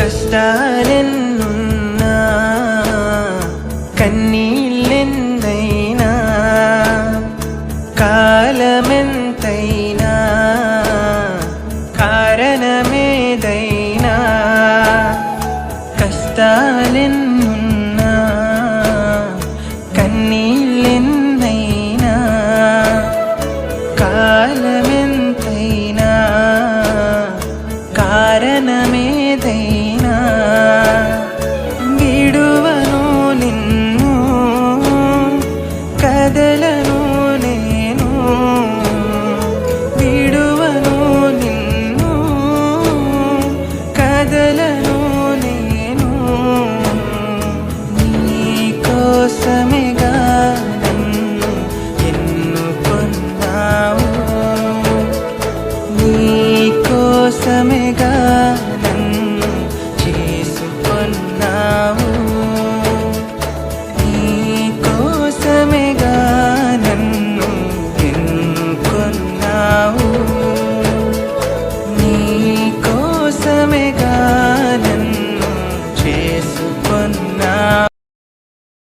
కష్టాలెన్నున్నా కన్నీళ్ళెన్నైనా కాలమెంతైనా కారణమేదైనా కష్టాలెన్నున్నా కన్నీళ్ళెన్నైనా కాలమెంతైనా కారణమేదైనా విడువను నిన్ను కదలను నేను విడువను నిన్ను కదలను నేను నీ కోసమేగా నన్ను ఎన్నుకున్నావు నీ కోసమేగా